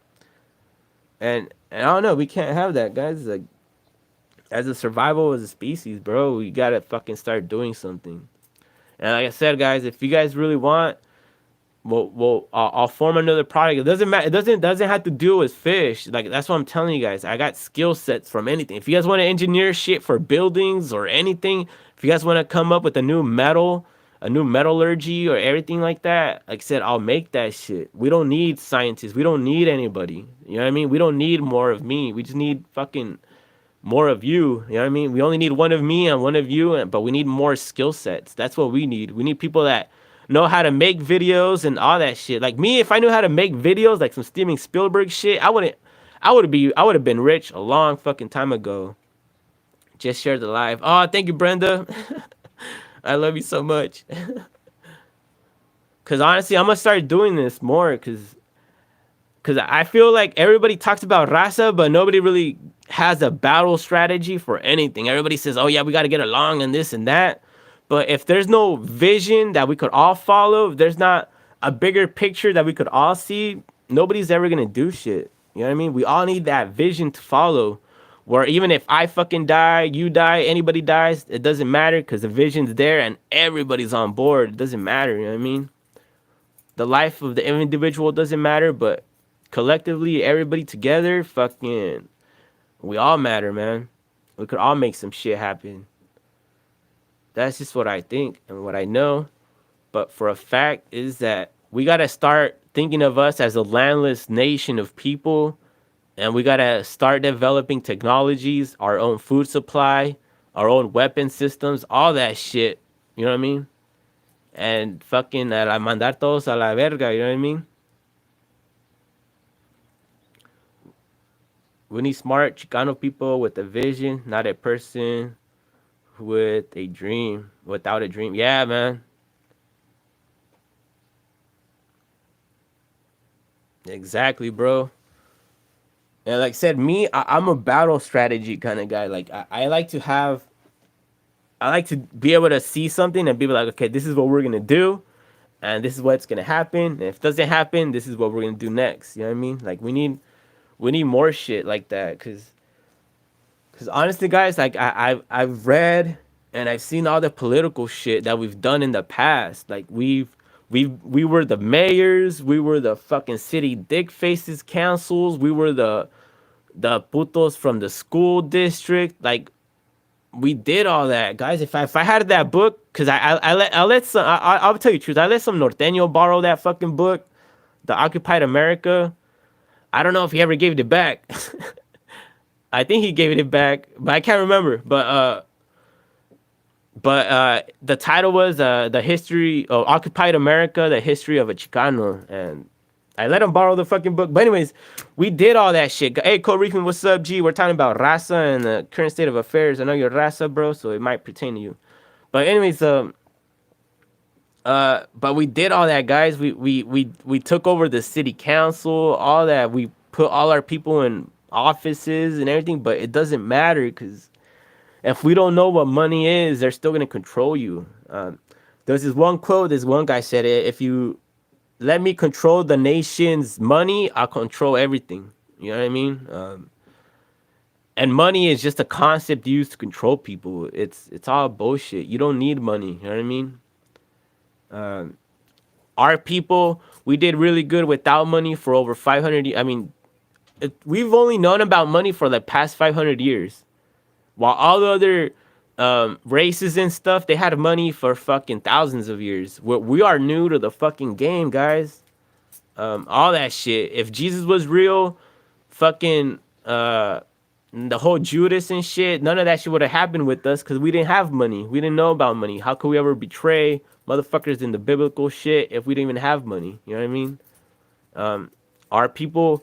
And I don't know, we can't have that, guys. Like, as a survival as a species, bro, we gotta fucking start doing something. And like I said, guys, if you guys really want, I'll form another product. It doesn't matter. It doesn't have to do with fish. Like, that's what I'm telling you guys. I got skill sets from anything. If you guys want to engineer shit for buildings or anything, if you guys want to come up with a new metallurgy or everything like that, like I said, I'll make that shit. We don't need scientists. We don't need anybody. You know what I mean? We don't need more of me. We just need fucking more of you. You know what I mean? We only need one of me and one of you, but we need more skill sets. That's what we need. We need people that know how to make videos and all that shit. Like me, if I knew how to make videos, like some Steven Spielberg shit, I would have been rich a long fucking time ago. Just share the live. Oh, thank you, Brenda. I love you so much. Cause honestly, I'm gonna start doing this more. Cause I feel like everybody talks about Raza, but nobody really has a battle strategy for anything. Everybody says, oh yeah, we got to get along and this and that. But if there's no vision that we could all follow, if there's not a bigger picture that we could all see, nobody's ever going to do shit. You know what I mean? We all need that vision to follow. Where even if I fucking die, you die, anybody dies, it doesn't matter because the vision's there and everybody's on board. It doesn't matter, you know what I mean? The life of the individual doesn't matter, but collectively, everybody together, fucking, we all matter, man. We could all make some shit happen. That's just what I think and what I know. But for a fact is that we got to start thinking of us as a landless nation of people. And we got to start developing technologies, our own food supply, our own weapon systems, all that shit. You know what I mean? And fucking mandar todos a la verga, you know what I mean? We need smart Chicano people with a vision, not a person with a dream, without a dream. Yeah, man. Exactly, bro. And like I said, I'm a battle strategy kind of guy. Like I like to be able to see something and be like, okay, this is what we're gonna do, and this is what's gonna happen. And if it doesn't happen, this is what we're gonna do next. You know what I mean? Like we need more shit like that, cause honestly, guys, like I've read and I've seen all the political shit that we've done in the past. Like we were the mayors, we were the fucking city dick faces councils, we were the putos from the school district. Like we did all that, guys. If I had that book, cause I'll tell you the truth. I let some norteño borrow that fucking book, The Occupied America. I don't know if he ever gave it back. I think he gave it back, but I can't remember. But the title was The History of Occupied America, The History of a Chicano. And I let him borrow the fucking book. But anyways, we did all that shit. Hey, Code Reefing, what's up, G? We're talking about Raza and the current state of affairs. I know you're Raza, bro, so it might pertain to you. But anyways, but we did all that, guys. We took over the city council, all that. We put all our people in offices and everything, but it doesn't matter because if we don't know what money is, they're still gonna control you. There's this one quote. This one guy said it. If you let me control the nation's money, I'll control everything. You know what I mean? And money is just a concept used to control people. It's all bullshit. You don't need money. You know what I mean? Our people, we did really good without money for over 500 years. I mean, we've only known about money for the past 500 years. While all the other races and stuff, they had money for fucking thousands of years. We are new to the fucking game, guys. All that shit. If Jesus was real, fucking the whole Judas and shit, none of that shit would have happened with us because we didn't have money. We didn't know about money. How could we ever betray motherfuckers in the biblical shit if we didn't even have money? You know what I mean? Our people,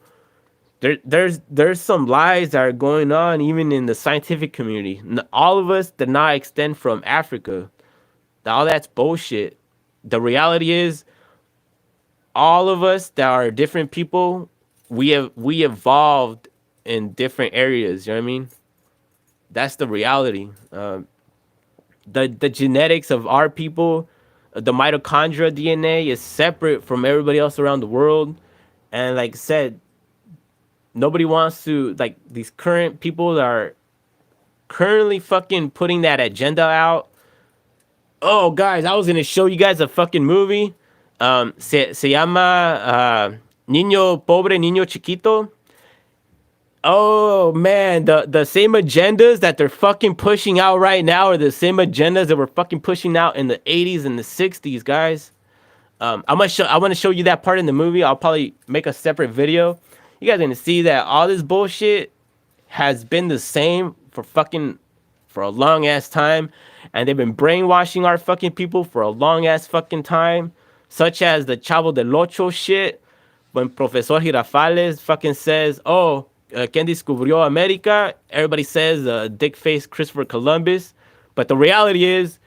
there's some lies that are going on even in the scientific community. All of us did not extend from Africa. All that's bullshit. The reality is, all of us that are different people, we evolved in different areas. You know what I mean? That's the reality. The genetics of our people, the mitochondria DNA is separate from everybody else around the world. And like I said, nobody wants to, like, these current people that are currently fucking putting that agenda out. Oh, guys, I was gonna show you guys a fucking movie. Se llama Niño Pobre, Niño Chiquito. Oh man, the same agendas that they're fucking pushing out right now are the same agendas that were fucking pushing out in the 80s and the 60s, guys. I want to show you that part in the movie. I'll probably make a separate video. You guys are gonna see that all this bullshit has been the same for a long ass time, and they've been brainwashing our fucking people for a long ass fucking time, such as the Chavo del Ocho shit. When Profesor Girafales fucking says, "Oh, ¿quién descubrió America?" Everybody says dick-faced Christopher Columbus, but the reality is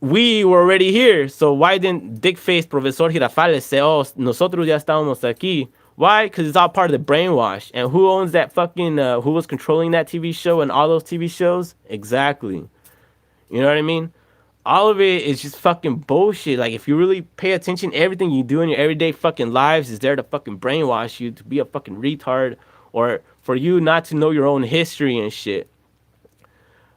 we were already here. So why didn't dick-faced Profesor Girafales say, "Oh, nosotros ya estábamos aquí"? Why? Because it's all part of the brainwash. And who owns that fucking, who was controlling that TV show and all those TV shows? Exactly. You know what I mean? All of it is just fucking bullshit. Like, if you really pay attention, everything you do in your everyday fucking lives is there to fucking brainwash you to be a fucking retard, or for you not to know your own history and shit.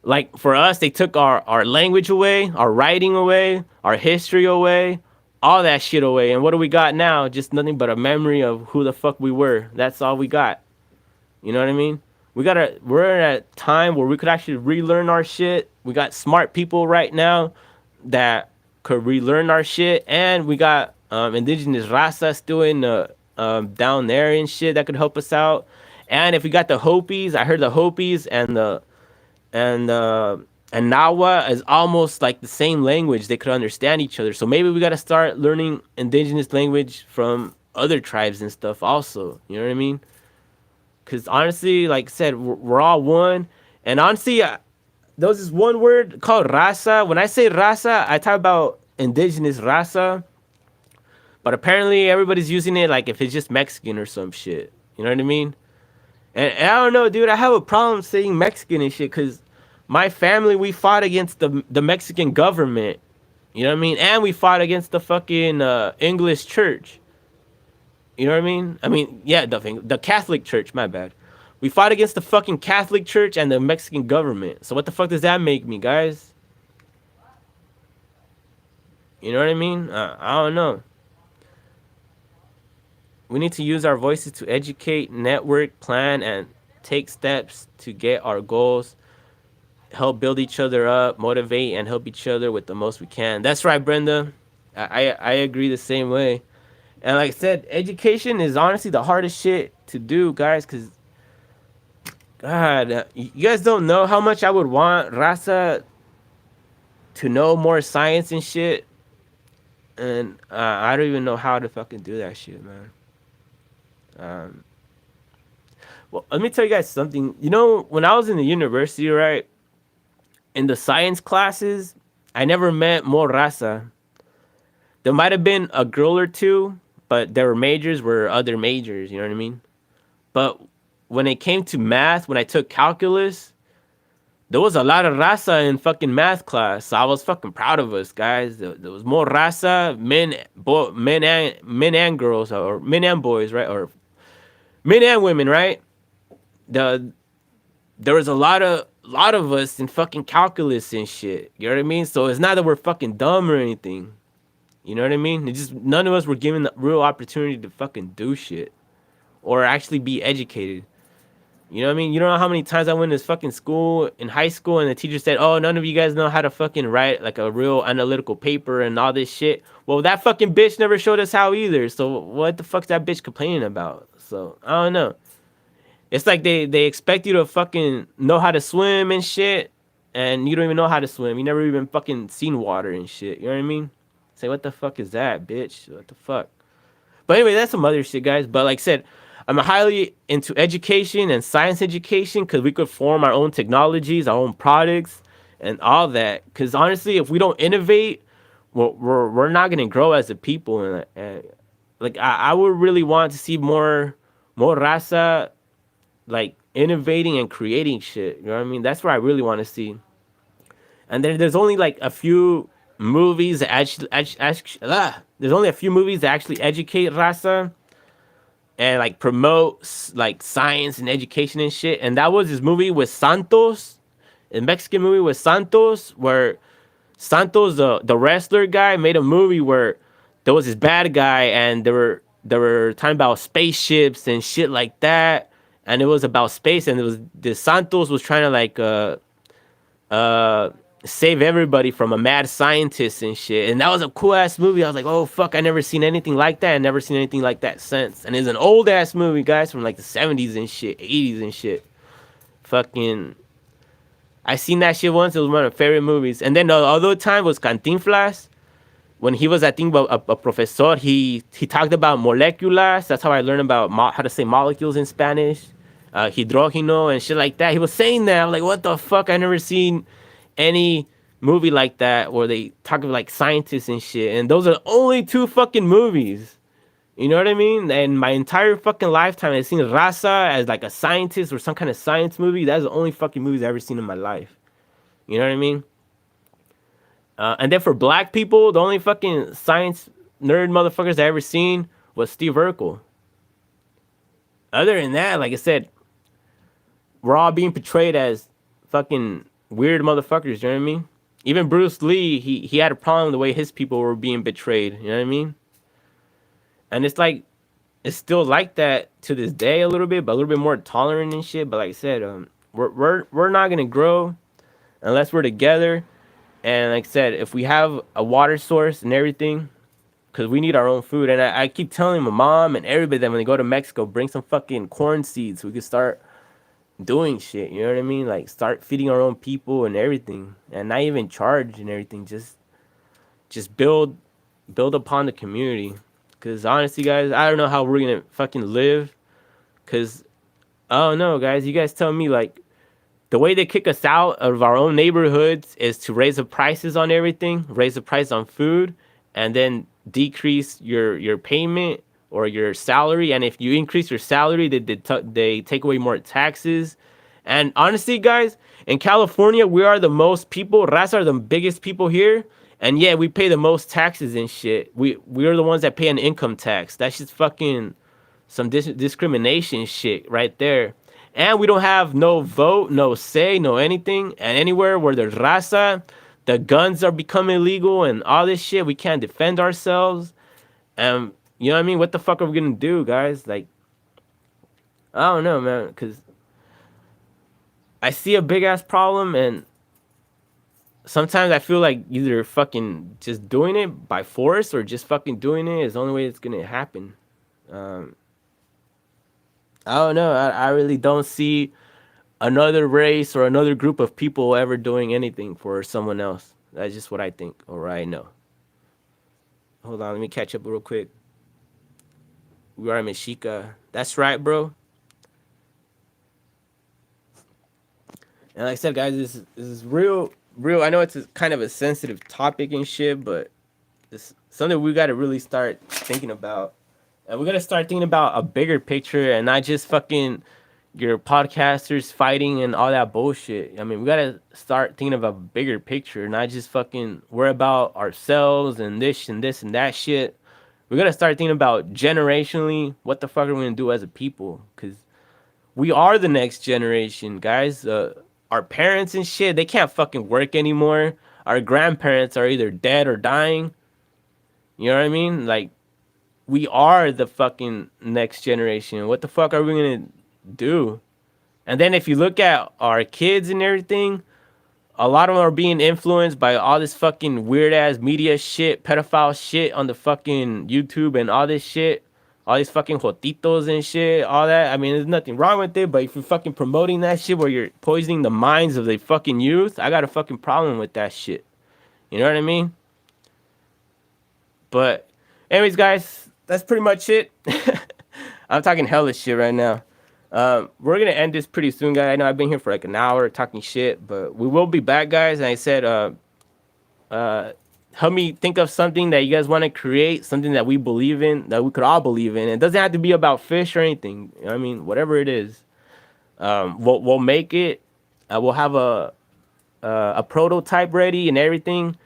Like, for us, they took our language away, our writing away, our history away, all that shit away. And what do we got now? Just nothing but a memory of who the fuck we were. That's all we got. You know what I mean? We're at a time where we could actually relearn our shit. We got smart people right now that could relearn our shit. And we got indigenous Raza still in down there and shit that could help us out. And if we got the Hopis, I heard the Hopis and Nawa is almost like the same language. They could understand each other. So maybe we got to start learning indigenous language from other tribes and stuff also. You know what I mean? Because honestly, like I said, we're all one. And honestly, there was this one word called Raza. When I say Raza, I talk about indigenous Raza. But apparently everybody's using it like if it's just Mexican or some shit. You know what I mean? And I don't know, dude. I have a problem saying Mexican and shit because my family, we fought against the Mexican government. You know what I mean? And we fought against the fucking English church. You know what I mean? I mean, yeah, the Catholic Church, my bad. We fought against the fucking Catholic Church and the Mexican government. So what the fuck does that make me, guys? You know what I mean? I don't know. We need to use our voices to educate, network, plan, and take steps to get our goals. Help build each other up, motivate, and help each other with the most we can. That's right, Brenda. I agree the same way. And like I said, education is honestly the hardest shit to do, guys, because, God, you guys don't know how much I would want Raza to know more science and shit. And I don't even know how to fucking do that shit, man. Well, let me tell you guys something. You know, when I was in the university, right, in the science classes, I never met more Raza. There might have been a girl or two, but there were majors were other majors, you know what I mean? But when it came to math, when I took calculus, there was a lot of Raza in fucking math class. So I was fucking proud of us, guys. There was more Raza, men and girls, or men and boys, right? Or men and women, right? The There was a lot of us in fucking calculus and shit. You know what I mean? So it's not that we're fucking dumb or anything. You know what I mean? It's just none of us were given the real opportunity to fucking do shit or actually be educated. You know what I mean? You don't know how many times I went to fucking school in high school and the teacher said, "Oh, none of you guys know how to fucking write like a real analytical paper and all this shit." Well, that fucking bitch never showed us how either. So what the fuck's that bitch complaining about? So I don't know. It's like they expect you to fucking know how to swim and shit, and you don't even know how to swim. You never even fucking seen water and shit. You know what I mean? Say, what the fuck is that, bitch? What the fuck? But anyway, that's some other shit, guys. But like I said, I'm highly into education and science education because we could form our own technologies, our own products, and all that. Because honestly, if we don't innovate, we're not gonna grow as a people. And like I would really want to see more raza like innovating and creating shit. You know what I mean? That's what I really want to see. And then there's only like a few movies that there's only a few movies that actually educate raza and like promote like science and education and shit. And that was this movie with Santos, a Mexican movie with Santos, where Santos, the wrestler guy, made a movie where there was this bad guy and they were talking about spaceships and shit like that. And it was about space, and it was the Santos was trying to like uh save everybody from a mad scientist and shit. And that was a cool ass movie. I was like, oh fuck, I never seen anything like that. I never seen anything like that since. And it's an old ass movie, guys, from like the 70s and shit, 80s and shit. Fucking I seen that shit once. It was one of my favorite movies. And then the other time was Cantinflas. When he was, I think, a professor, he talked about moleculas. That's how I learned about how to say molecules in Spanish. Hidrogeno and shit like that. He was saying that. I'm like, what the fuck? I never seen any movie like that where they talk about like scientists and shit. And those are the only two fucking movies. You know what I mean? And my entire fucking lifetime, I've seen Raza as like a scientist or some kind of science movie. That's the only fucking movies I've ever seen in my life. You know what I mean? And then for black people, the only fucking science nerd motherfuckers I ever seen was Steve Urkel. Other than that, like I said, we're all being portrayed as fucking weird motherfuckers. You know what I mean? Even Bruce Lee, he had a problem with the way his people were being betrayed. You know what I mean? And it's like it's still like that to this day a little bit, but a little bit more tolerant and shit. But like I said, we're not gonna grow unless we're together. And like I said, if we have a water source and everything, because we need our own food. And I keep telling my mom and everybody that when they go to Mexico, bring some fucking corn seeds so we can start doing shit. You know what I mean? Like start feeding our own people and everything, and not even charge and everything. Just build upon the community. Because honestly, guys, I don't know how we're gonna fucking live. Because I don't know, guys. You guys tell me, like, the way they kick us out of our own neighborhoods is to raise the prices on everything, raise the price on food, and then decrease your payment or your salary. And if you increase your salary, they take away more taxes. And honestly, guys, in California, we are the most people. Raza are the biggest people here. And yeah, we pay the most taxes and shit. We are the ones that pay an income tax. That's just fucking some discrimination shit right there. And we don't have no vote, no say, no anything. And anywhere where there's raza, the guns are becoming illegal and all this shit. We can't defend ourselves. And you know what I mean? What the fuck are we gonna do, guys? Like, I don't know, man. Because I see a big ass problem, and sometimes I feel like either fucking just doing it by force or just fucking doing it is the only way it's gonna happen. Um, I don't know. I really don't see another race or another group of people ever doing anything for someone else. That's just what I think or I know. Hold on, let me catch up real quick. We are Mexica. That's right, bro. And like I said, guys, this is real real. I know it's kind of a sensitive topic and shit, but it's something we got to really start thinking about. And we got to start thinking about a bigger picture and not just fucking your podcasters fighting and all that bullshit. I mean, we got to start thinking of a bigger picture, not just fucking worry about ourselves and this and this and that shit. We got to start thinking about generationally what the fuck are we going to do as a people? Because we are the next generation, guys. Our parents and shit, they can't fucking work anymore. Our grandparents are either dead or dying. You know what I mean? Like, we are the fucking next generation. What the fuck are we gonna do? And then if you look at our kids and everything, a lot of them are being influenced by all this fucking weird ass media shit, pedophile shit on the fucking YouTube and all this shit. All these fucking jotitos and shit, all that. I mean, there's nothing wrong with it, but if you're fucking promoting that shit where you're poisoning the minds of the fucking youth, I got a fucking problem with that shit. You know what I mean? But, anyways, guys, that's pretty much it. I'm talking hellish shit right now. We're gonna end this pretty soon, guys. I know I've been here for like an hour talking shit, but we will be back, guys. And I said, help me think of something that you guys want to create, something that we believe in, that we could all believe in. It doesn't have to be about fish or anything. You know what I mean, whatever it is, we'll make it. We'll have a prototype ready and everything,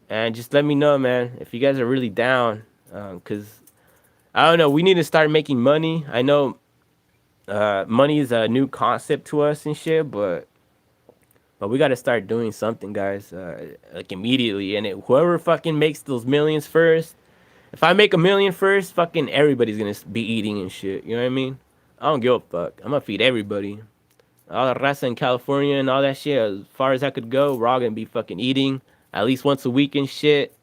and just let me know, man, if you guys are really down. Cause I don't know, we need to start making money. I know money is a new concept to us and shit, but we got to start doing something, guys, like immediately. And whoever fucking makes those millions first, if I make a million first, fucking everybody's gonna be eating and shit. You know what I mean? I don't give a fuck. I'm gonna feed everybody. All the Raza in California and all that shit. As far as I could go, we're all gonna be fucking eating at least once a week and shit.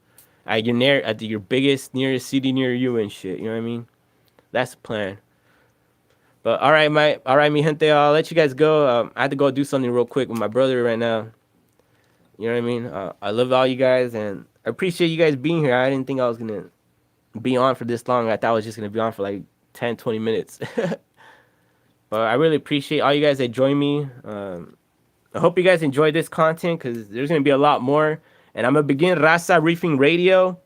At your biggest nearest city near you and shit. You know what I mean? That's the plan. But all right, mi gente, I'll let you guys go. I had to go do something real quick with my brother right now. You know what I mean? I love all you guys, and I appreciate you guys being here. I didn't think I was gonna be on for this long. I thought I was just gonna be on for like 10, 20 minutes. But I really appreciate all you guys that join me. I hope you guys enjoyed this content because there's gonna be a lot more. And I'm gonna begin Raza Reefing Radio.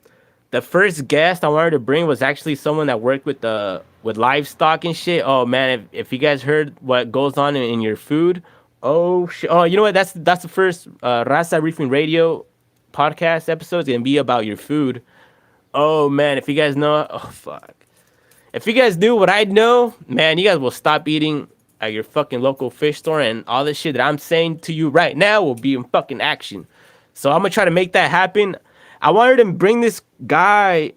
The first guest I wanted to bring was actually someone that worked with livestock and shit. Oh man, if you guys heard what goes on in your food, oh shit. Oh, you know what? That's the first Raza Reefing Radio podcast episode. It's gonna be about your food. Oh man, if you guys know, oh fuck. If you guys knew what I know, man, you guys will stop eating at your fucking local fish store, and all this shit that I'm saying to you right now will be in fucking action. So I'm gonna try to make that happen. I wanted to bring this guy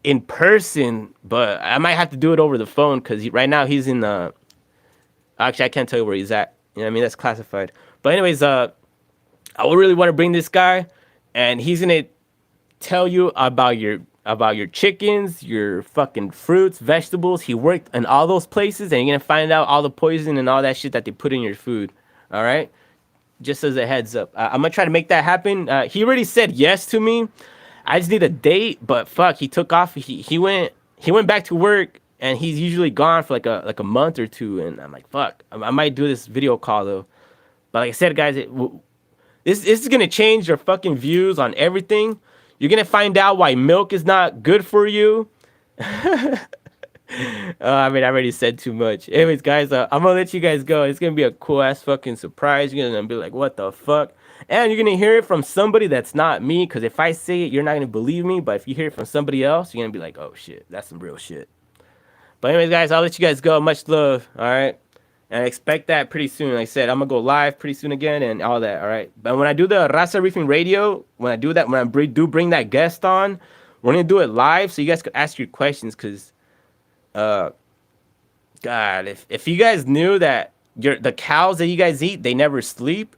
in person, but I might have to do it over the phone because right now he's in actually I can't tell you where he's at. You know what I mean? That's classified. But anyways, I really want to bring this guy, and he's gonna tell you about your chickens, your fucking fruits, vegetables. He worked in all those places, and you're gonna find out all the poison and all that shit that they put in your food. All right. Just as a heads up, I'm gonna try to make that happen. He already said yes to me. I just need a date, but fuck, he took off. He went back to work, and he's usually gone for like a month or two. And I'm like, fuck, I might do this video call though. But like I said, guys, this is gonna change your fucking views on everything. You're gonna find out why milk is not good for you. I mean, I already said too much. Anyways, guys, I'm gonna let you guys go. It's gonna be a cool ass fucking surprise. You're gonna be like, what the fuck? And you're gonna hear it from somebody that's not me. Because if I say it, you're not gonna believe me. But if you hear it from somebody else, you're gonna be like, oh shit, that's some real shit. But anyways, guys, I'll let you guys go. Much love. All right. And expect that pretty soon. Like I said, I'm gonna go live pretty soon again and all that. All right. But when I do the Raza Reefing Radio, when I do bring that guest on, we're gonna do it live so you guys could ask your questions. Because God, if you guys knew that the cows that you guys eat, they never sleep.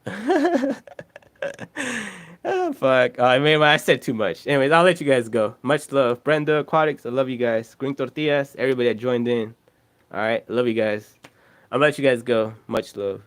Oh fuck. I mean, I said too much. Anyways, I'll let you guys go. Much love. Brenda, Aquatics, I love you guys. Green Tortillas, everybody that joined in. Alright, love you guys. I'll let you guys go. Much love.